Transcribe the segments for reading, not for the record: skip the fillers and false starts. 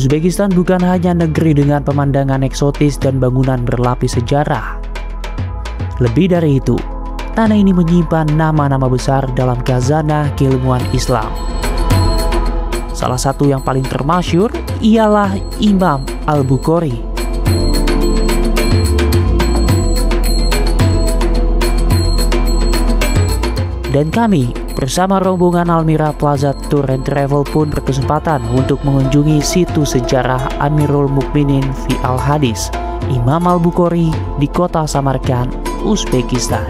Uzbekistan bukan hanya negeri dengan pemandangan eksotis dan bangunan berlapis sejarah. Lebih dari itu, tanah ini menyimpan nama-nama besar dalam khazanah keilmuan Islam. Salah satu yang paling termasyhur ialah Imam Al-Bukhari. Dan kami bersama rombongan Almira Plaza Tour and Travel pun berkesempatan untuk mengunjungi situs sejarah Amirul Mukminin fi Al-Hadis, Imam Al-Bukhari di kota Samarkand, Uzbekistan.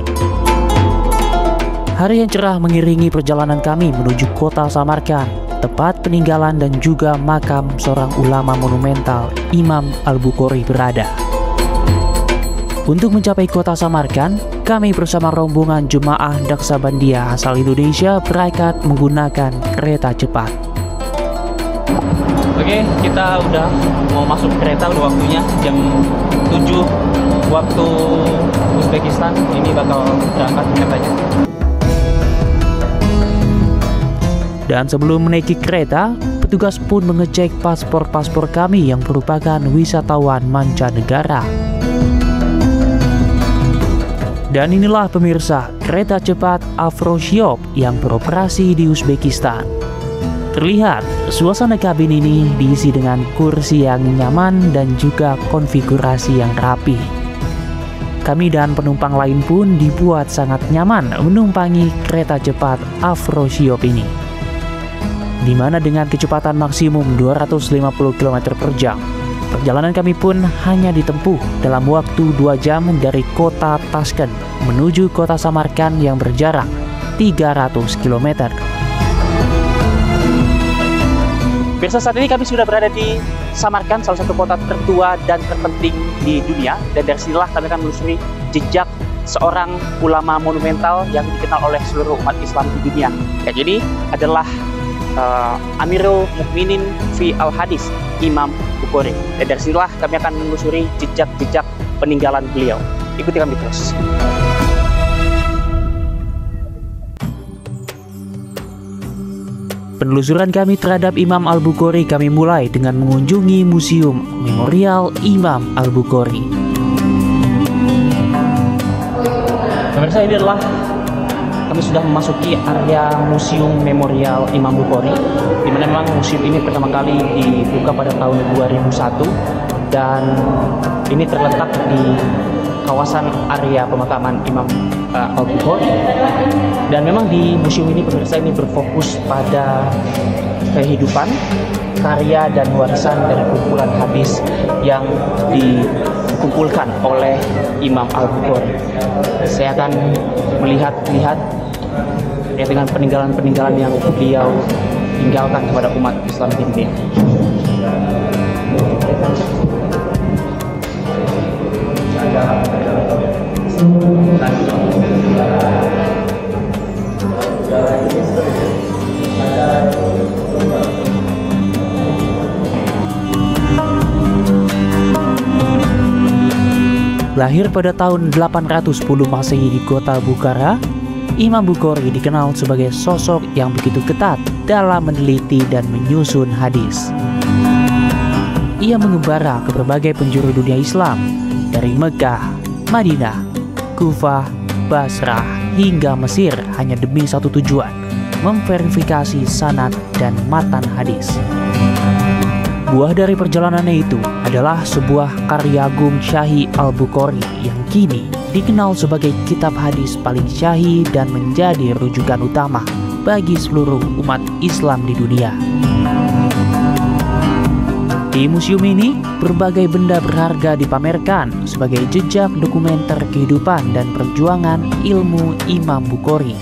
Hari yang cerah mengiringi perjalanan kami menuju kota Samarkand, tempat peninggalan dan juga makam seorang ulama monumental, Imam Al-Bukhari berada. Untuk mencapai kota Samarkand, kami bersama rombongan jemaah Daksabandia asal Indonesia berangkat menggunakan kereta cepat. Oke, kita udah mau masuk kereta, udah waktunya jam 7 waktu Uzbekistan. Ini bakal berangkat keretanya. Dan sebelum menaiki kereta, petugas pun mengecek paspor-paspor kami yang merupakan wisatawan mancanegara. Dan inilah pemirsa, kereta cepat Afrosiyob yang beroperasi di Uzbekistan. Terlihat, suasana kabin ini diisi dengan kursi yang nyaman dan juga konfigurasi yang rapi. Kami dan penumpang lain pun dibuat sangat nyaman menumpangi kereta cepat Afrosiyob ini, di mana dengan kecepatan maksimum 250 km per jam. Perjalanan kami pun hanya ditempuh dalam waktu 2 jam dari kota Tashkent menuju kota Samarkand yang berjarak 300 km. Pemirsa, saat ini kami sudah berada di Samarkand, salah satu kota tertua dan terpenting di dunia. Dan dari sinilah kami akan menelusuri jejak seorang ulama monumental yang dikenal oleh seluruh umat Islam di dunia. Yang ini adalah Amirul Mukminin fi Al-Hadis, Imam Bukhari. Dan dari sinilah kami akan menelusuri jejak-jejak peninggalan beliau. Ikuti kami terus. Penelusuran kami terhadap Imam Al-Bukhari kami mulai dengan mengunjungi Museum Memorial Imam Al-Bukhari. Pemirsa, ini adalah kami sudah memasuki area Museum Memorial Imam Bukhari, di mana memang museum ini pertama kali dibuka pada tahun 2001 dan ini terletak di kawasan area pemakaman Imam Al-Bukhari. Dan memang di museum ini pemirsa ini berfokus pada kehidupan, karya dan warisan dari kumpulan hadis yang dikumpulkan oleh Imam Al-Bukhari. Saya akan melihat ya dengan peninggalan-peninggalan yang beliau tinggalkan kepada umat Islam di dunia. Lahir pada tahun 810 Masehi di kota Bukhara, Imam Bukhari dikenal sebagai sosok yang begitu ketat dalam meneliti dan menyusun hadis. Ia mengembara ke berbagai penjuru dunia Islam, dari Mekah, Madinah, Kufah, Basrah, hingga Mesir hanya demi satu tujuan, memverifikasi sanad dan matan hadis. Buah dari perjalanannya itu adalah sebuah karya agung Syahih Al-Bukhari yang kini dikenal sebagai kitab hadis paling syahih dan menjadi rujukan utama bagi seluruh umat Islam di dunia. Di museum ini, berbagai benda berharga dipamerkan sebagai jejak dokumenter kehidupan dan perjuangan ilmu Imam Bukhari.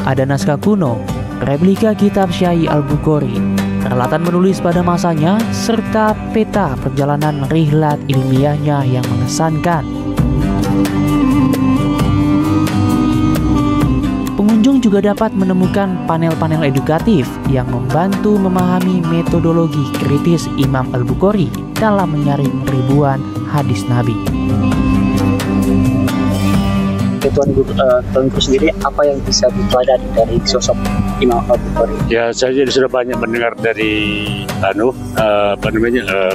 Ada naskah kuno, replika kitab Syahih Al-Bukhari, peralatan menulis pada masanya, serta peta perjalanan rihlat ilmiahnya yang mengesankan. Pengunjung juga dapat menemukan panel-panel edukatif yang membantu memahami metodologi kritis Imam Al-Bukhari dalam menyaring ribuan hadis Nabi. Tuan Guru sendiri, apa yang bisa dipelajari dari sosok Imam Al-Bukhari? Ya, saya sudah banyak mendengar dari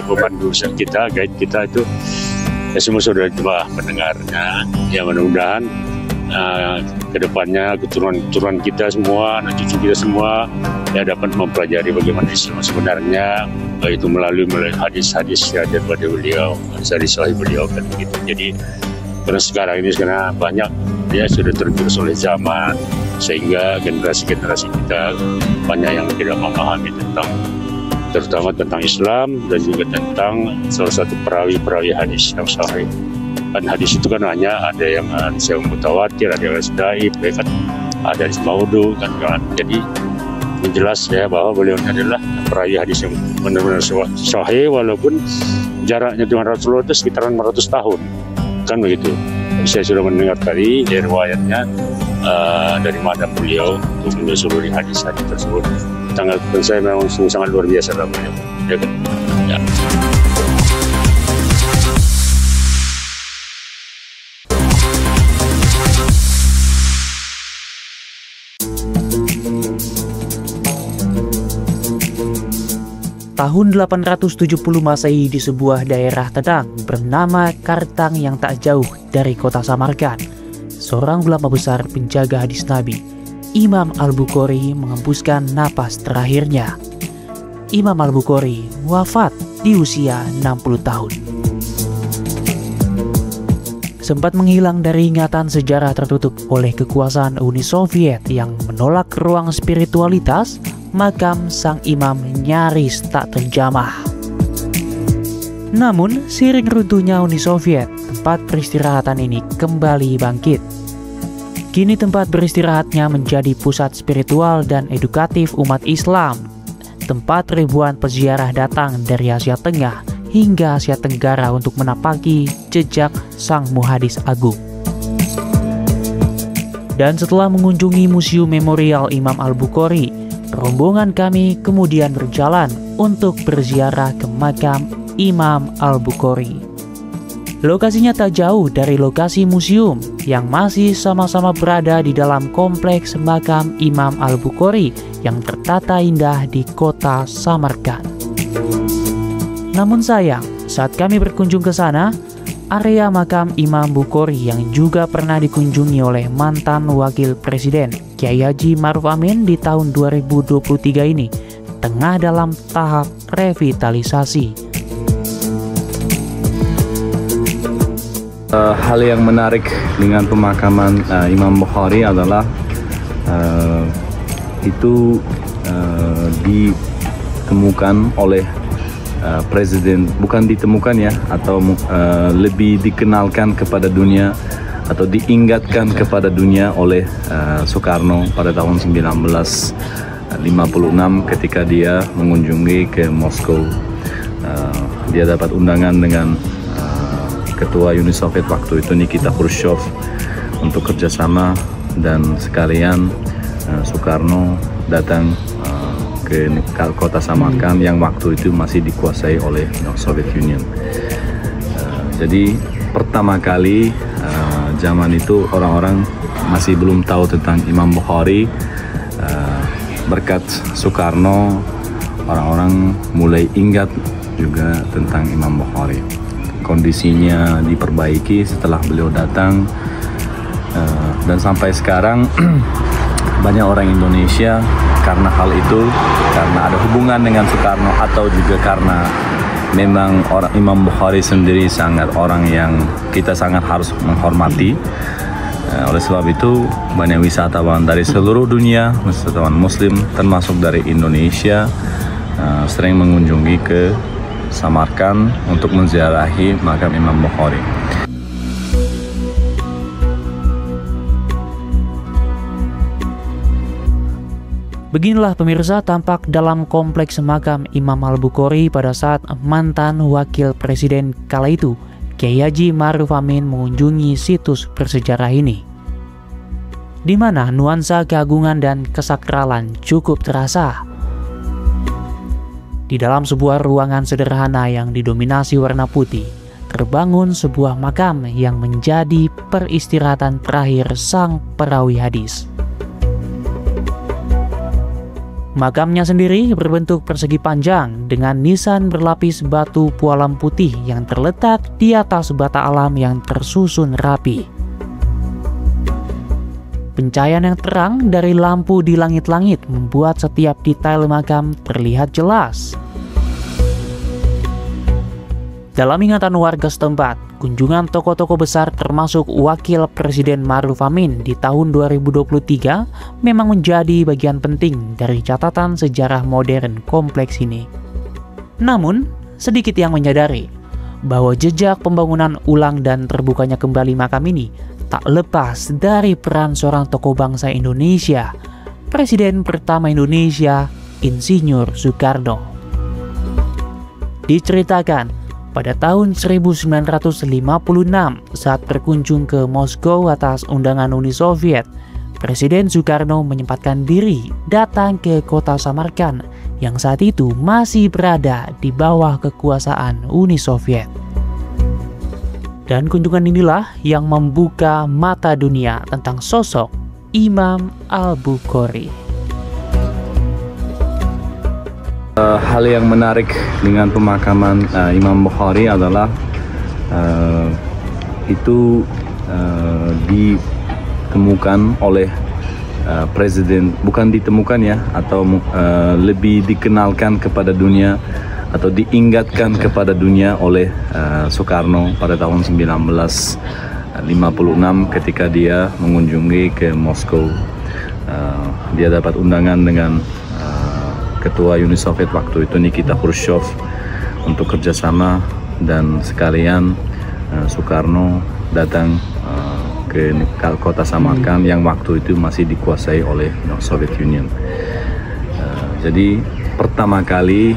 pemandu kita, guide kita itu, ya semua sudah coba mendengarnya. Ya mudah-mudahan kedepannya keturunan kita semua, anak cucu kita semua ya dapat mempelajari bagaimana Islam sebenarnya, itu melalui hadis-hadis ya daripada beliau, hadis sahih beliau kan begitu. Jadi karena sekarang ini banyak ya sudah tergerus oleh zaman, sehingga generasi-generasi kita banyak yang tidak memahami terutama tentang Islam dan juga tentang salah satu perawi hadis yang sahih. Kan hadis itu kan hanya ada yang hadis yang mutawatir, ada yang dhaif, kan ada hadis maudhu kan. Jadi jelas ya bahwa beliau adalah perawi hadis yang benar-benar sahih, walaupun jaraknya dengan Rasulullah itu sekitaran 400 tahun kan begitu. Saya sudah mendengar tadi riwayatnya dari mana beliau untuk menyusuri hadis-hadis tersebut. Tanggapan saya memang sangat luar biasa lah beliau, ya kan? Ya. Tahun 870 Masehi di sebuah daerah Tedang bernama Kartang yang tak jauh dari kota Samarkand, seorang ulama besar penjaga hadis Nabi, Imam Al-Bukhari menghembuskan napas terakhirnya. Imam Al-Bukhari wafat di usia 60 tahun. Sempat menghilang dari ingatan sejarah tertutup oleh kekuasaan Uni Soviet yang menolak ruang spiritualitas, makam sang imam nyaris tak terjamah. Namun, seiring runtuhnya Uni Soviet, tempat peristirahatan ini kembali bangkit. Kini tempat beristirahatnya menjadi pusat spiritual dan edukatif umat Islam, tempat ribuan peziarah datang dari Asia Tengah hingga Asia Tenggara untuk menapaki jejak sang muhadis agung. Dan setelah mengunjungi Museum Memorial Imam Al-Bukhari, rombongan kami kemudian berjalan untuk berziarah ke makam Imam Al-Bukhari. Lokasinya tak jauh dari lokasi museum yang masih sama-sama berada di dalam kompleks makam Imam Al-Bukhari yang tertata indah di kota Samarkand. Namun sayang, saat kami berkunjung ke sana, area makam Imam Bukhari yang juga pernah dikunjungi oleh mantan wakil presiden Kyai Haji Ma'ruf Amin di tahun 2023 ini tengah dalam tahap revitalisasi. Hal yang menarik dengan pemakaman Imam Bukhari adalah itu ditemukan oleh presiden, bukan ditemukan ya, atau lebih dikenalkan kepada dunia atau diingatkan kepada dunia oleh Soekarno pada tahun 1956 ketika dia mengunjungi ke Moskow. Dia dapat undangan dengan Ketua Uni Soviet waktu itu Nikita Khrushchev untuk kerjasama, dan sekalian Soekarno datang ke kota Samarkand yang waktu itu masih dikuasai oleh Soviet Union. Jadi pertama kali zaman itu orang-orang masih belum tahu tentang Imam Bukhari. Berkat Soekarno, orang-orang mulai ingat juga tentang Imam Bukhari. Kondisinya diperbaiki setelah beliau datang, dan sampai sekarang banyak orang Indonesia karena hal itu, karena ada hubungan dengan Soekarno atau juga karena memang Imam Bukhari sendiri orang yang kita sangat harus menghormati. Oleh sebab itu banyak wisatawan dari seluruh dunia, wisatawan Muslim termasuk dari Indonesia, sering mengunjungi ke Samarkand untuk menziarahi makam Imam Bukhari. Beginilah pemirsa tampak dalam kompleks makam Imam Al-Bukhari pada saat mantan wakil presiden kala itu, Kyai Haji Ma'ruf Amin, mengunjungi situs bersejarah ini, di mana nuansa keagungan dan kesakralan cukup terasa. Di dalam sebuah ruangan sederhana yang didominasi warna putih, terbangun sebuah makam yang menjadi peristirahatan terakhir sang perawi hadis. Makamnya sendiri berbentuk persegi panjang dengan nisan berlapis batu pualam putih yang terletak di atas bata alam yang tersusun rapi. Pencahayaan yang terang dari lampu di langit-langit membuat setiap detail makam terlihat jelas. Dalam ingatan warga setempat, kunjungan tokoh-tokoh besar termasuk Wakil Presiden Ma'ruf Amin di tahun 2023 memang menjadi bagian penting dari catatan sejarah modern kompleks ini. Namun, sedikit yang menyadari bahwa jejak pembangunan ulang dan terbukanya kembali makam ini tak lepas dari peran seorang tokoh bangsa Indonesia, Presiden pertama Indonesia, Insinyur Soekarno. Diceritakan, pada tahun 1956 saat berkunjung ke Moskow atas undangan Uni Soviet, Presiden Soekarno menyempatkan diri datang ke kota Samarkand yang saat itu masih berada di bawah kekuasaan Uni Soviet. Dan kunjungan inilah yang membuka mata dunia tentang sosok Imam Al-Bukhari. Hal yang menarik dengan pemakaman Imam Bukhari adalah itu ditemukan oleh presiden, bukan ditemukan ya, atau lebih dikenalkan kepada dunia atau diingatkan kepada dunia oleh Soekarno pada tahun 1956 ketika dia mengunjungi ke Moskow. Dia dapat undangan dengan Ketua Uni Soviet waktu itu, Nikita Khrushchev, untuk kerjasama, dan sekalian Soekarno datang ke kota Samarkand yang waktu itu masih dikuasai oleh Soviet Union. Jadi pertama kali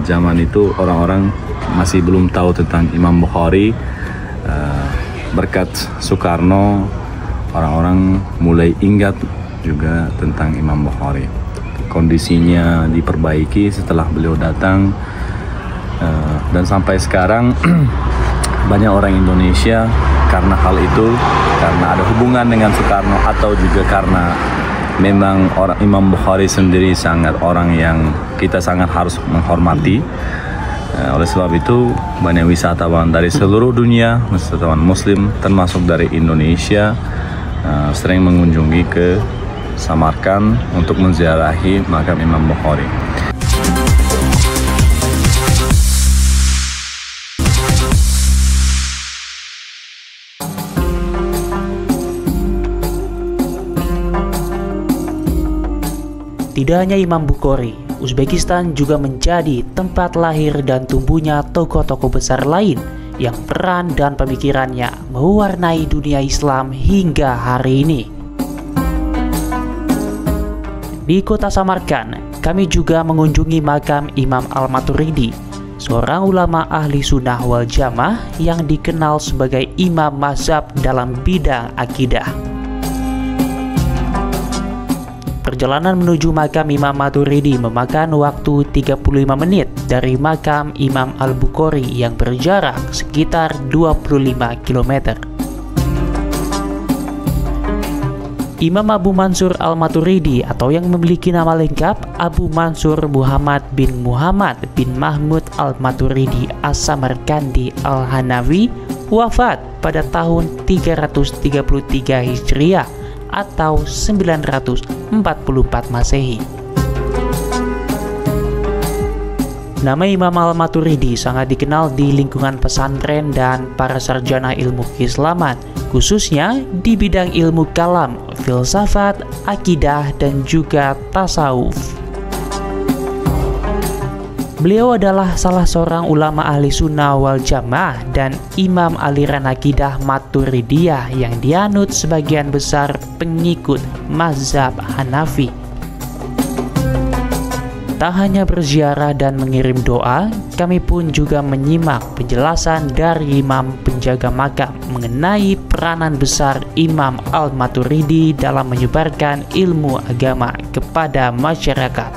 zaman itu orang-orang masih belum tahu tentang Imam Bukhari. Berkat Soekarno, orang-orang mulai ingat juga tentang Imam Bukhari. Kondisinya diperbaiki setelah beliau datang, dan sampai sekarang banyak orang Indonesia karena hal itu, karena ada hubungan dengan Soekarno atau juga karena memang Imam Bukhari sendiri sangat orang yang kita sangat harus menghormati. Oleh sebab itu banyak wisatawan dari seluruh dunia, wisatawan Muslim termasuk dari Indonesia, sering mengunjungi ke Samarkand untuk menziarahi makam Imam Bukhari. Tidak hanya Imam Bukhari, Uzbekistan juga menjadi tempat lahir dan tumbuhnya tokoh-tokoh besar lain yang peran dan pemikirannya mewarnai dunia Islam hingga hari ini. Di kota Samarkand, kami juga mengunjungi makam Imam Al-Maturidi, seorang ulama ahli sunnah wal jamaah yang dikenal sebagai imam mazhab dalam bidang akidah. Perjalanan menuju makam Imam Maturidi memakan waktu 35 menit dari makam Imam Al-Bukhari yang berjarak sekitar 25 km. Imam Abu Mansur Al-Maturidi atau yang memiliki nama lengkap Abu Mansur Muhammad bin Mahmud Al-Maturidi As-Samarkandi Al-Hanafi wafat pada tahun 333 Hijriah atau 944 Masehi. Nama Imam Al-Maturidi sangat dikenal di lingkungan pesantren dan para sarjana ilmu keislaman, khususnya di bidang ilmu kalam, filsafat, akidah, dan juga tasawuf. Beliau adalah salah seorang ulama ahli sunnah wal jamaah dan imam aliran akidah Maturidiyah yang dianut sebagian besar pengikut mazhab Hanafi. Tak hanya berziarah dan mengirim doa, kami pun juga menyimak penjelasan dari imam penjaga makam mengenai peranan besar Imam Al-Maturidi dalam menyebarkan ilmu agama kepada masyarakat,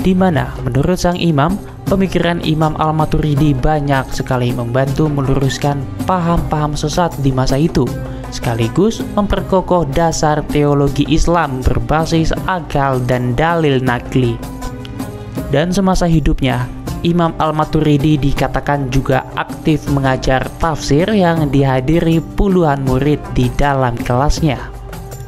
di mana menurut sang imam, pemikiran Imam Al-Maturidi banyak sekali membantu meluruskan paham-paham sesat di masa itu, sekaligus memperkokoh dasar teologi Islam berbasis akal dan dalil nakli. Dan semasa hidupnya, Imam Al-Maturidi dikatakan juga aktif mengajar tafsir yang dihadiri puluhan murid di dalam kelasnya.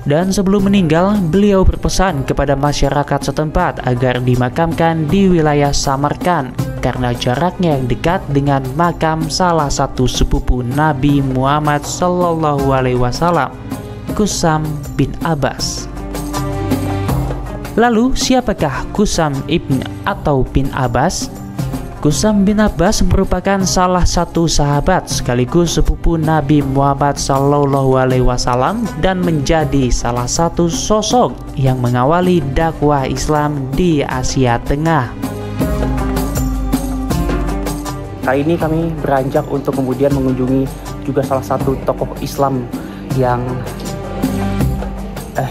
Dan sebelum meninggal, beliau berpesan kepada masyarakat setempat agar dimakamkan di wilayah Samarkand karena jaraknya yang dekat dengan makam salah satu sepupu Nabi Muhammad SAW, Qusam bin Abbas. Lalu, siapakah Qusam ibn atau bin Abbas? Qusam bin Abbas merupakan salah satu sahabat sekaligus sepupu Nabi Muhammad SAW dan menjadi salah satu sosok yang mengawali dakwah Islam di Asia Tengah. Kali ini kami beranjak untuk kemudian mengunjungi juga salah satu tokoh Islam yang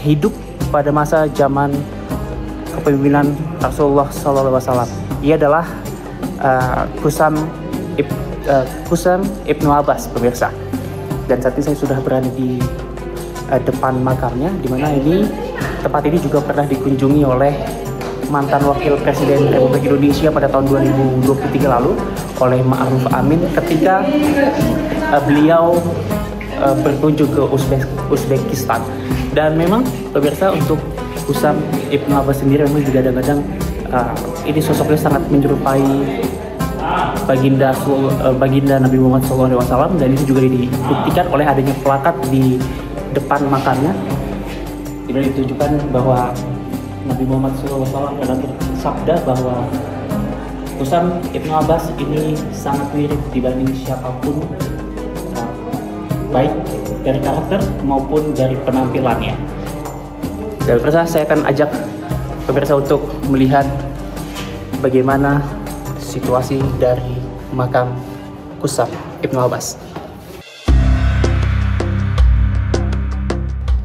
hidup pada masa zaman kepemimpinan Rasulullah SAW. Ia adalah Qusam ibnu Abbas, pemirsa. Dan saat ini saya sudah berada di depan makamnya, di mana tempat ini juga pernah dikunjungi oleh mantan Wakil Presiden Republik Indonesia pada tahun 2023 lalu oleh Ma'ruf Amin ketika beliau berkunjung ke Uzbekistan. Dan memang pemirsa, untuk Qusam ibnu Abbas sendiri memang juga kadang-kadang ini sosoknya sangat menyerupai baginda Nabi Muhammad SAW, dan itu juga dibuktikan oleh adanya plakat di depan makamnya. Ini ditunjukkan bahwa Nabi Muhammad SAW pernah bersabda bahwa Qusam ibnu Abbas ini sangat mirip dibanding siapapun, baik dari karakter maupun dari penampilannya. Dan pemirsa, saya akan ajak pemirsa untuk melihat bagaimana situasi dari makam Qusam ibnu Abbas.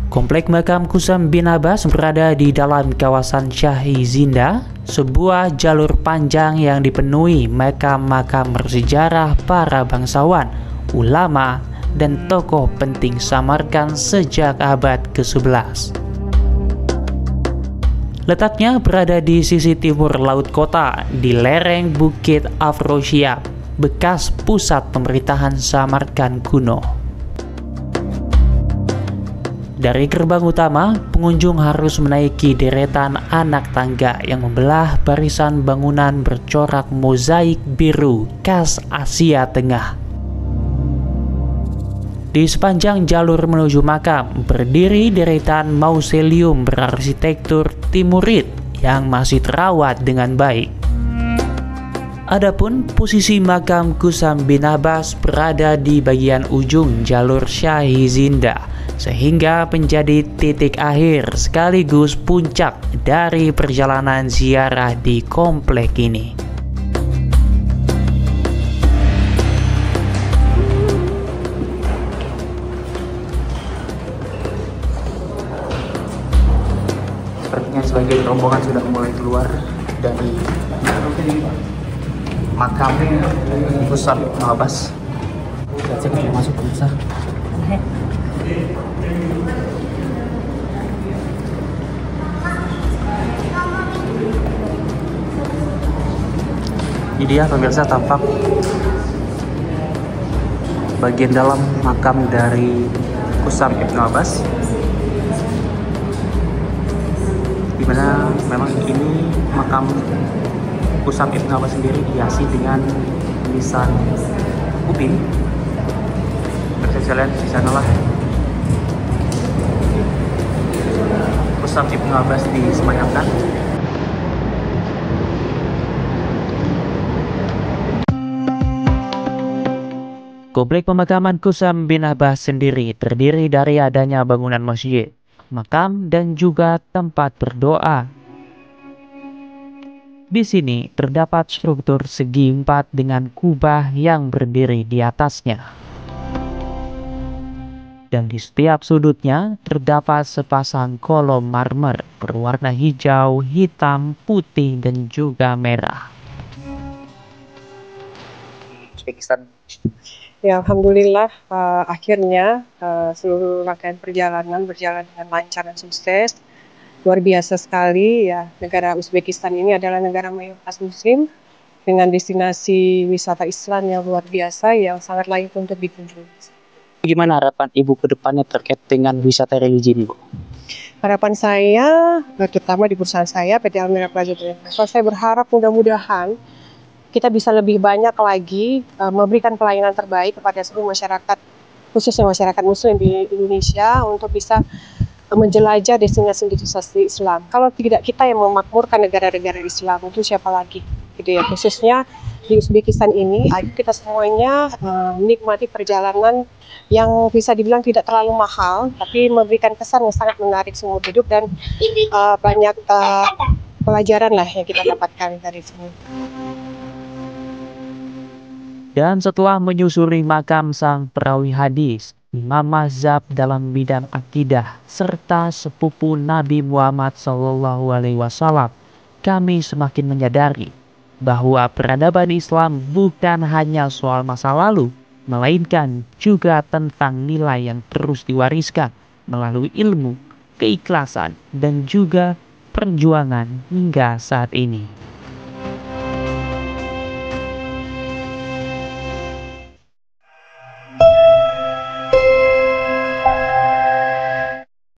Komplek makam Qusam bin Abbas berada di dalam kawasan Shahi Zinda, sebuah jalur panjang yang dipenuhi makam-makam bersejarah para bangsawan, ulama, dan tokoh penting Samarkand sejak abad ke-11. Letaknya berada di sisi timur laut kota, di lereng Bukit Afrosia, bekas pusat pemerintahan Samarkand kuno. Dari gerbang utama, pengunjung harus menaiki deretan anak tangga yang membelah barisan bangunan bercorak mozaik biru khas Asia Tengah. Di sepanjang jalur menuju makam, berdiri deretan mausoleum berarsitektur Timurid yang masih terawat dengan baik. Adapun posisi makam Qusam bin Abbas berada di bagian ujung jalur Shahi Zinda, sehingga menjadi titik akhir sekaligus puncak dari perjalanan ziarah di komplek ini. Sebagian rombongan sudah mulai keluar dari makam Qusam ibnu Abbas. Dan saya sudah masuk, pemirsa. Ini dia pemirsa tampak bagian dalam makam dari Qusam ibnu Abbas, dimana memang ini makam Qusam ibnu Abbas sendiri dihiasi dengan tulisan ubin. Bisa lihat di sanalah Qusam ibnu Abbas disemayamkan. Komplek pemakaman Qusam bin Abbas sendiri terdiri dari adanya bangunan masjid, makam, dan juga tempat berdoa. Di sini terdapat struktur segi empat dengan kubah yang berdiri di atasnya. Dan di setiap sudutnya terdapat sepasang kolom marmer berwarna hijau, hitam, putih, dan juga merah. Uzbekistan. Ya, alhamdulillah akhirnya seluruh rangkaian perjalanan berjalan dengan lancar dan sukses. Luar biasa sekali ya, negara Uzbekistan ini adalah negara mayoritas muslim dengan destinasi wisata Islam yang luar biasa yang sangat layak untuk dikunjungi. Bagaimana harapan Ibu ke depannya terkait dengan wisata religi ini, Bu? Harapan saya, terutama di perusahaan saya, PT Almira Plaza International, saya berharap mudah-mudahan kita bisa lebih banyak lagi memberikan pelayanan terbaik kepada seluruh masyarakat, khususnya masyarakat muslim di Indonesia untuk bisa menjelajah destinasi-destinasi Islam. Kalau tidak kita yang memakmurkan negara-negara Islam, itu siapa lagi? Gitu ya. Khususnya di Uzbekistan ini, ayo kita semuanya menikmati perjalanan yang bisa dibilang tidak terlalu mahal, tapi memberikan kesan yang sangat menarik seumur hidup dan banyak pelajaran lah yang kita dapatkan dari sini. Dan setelah menyusuri makam sang perawi hadis, imam mazhab dalam bidang akidah, serta sepupu Nabi Muhammad SAW, kami semakin menyadari bahwa peradaban Islam bukan hanya soal masa lalu, melainkan juga tentang nilai yang terus diwariskan melalui ilmu, keikhlasan, dan juga perjuangan hingga saat ini.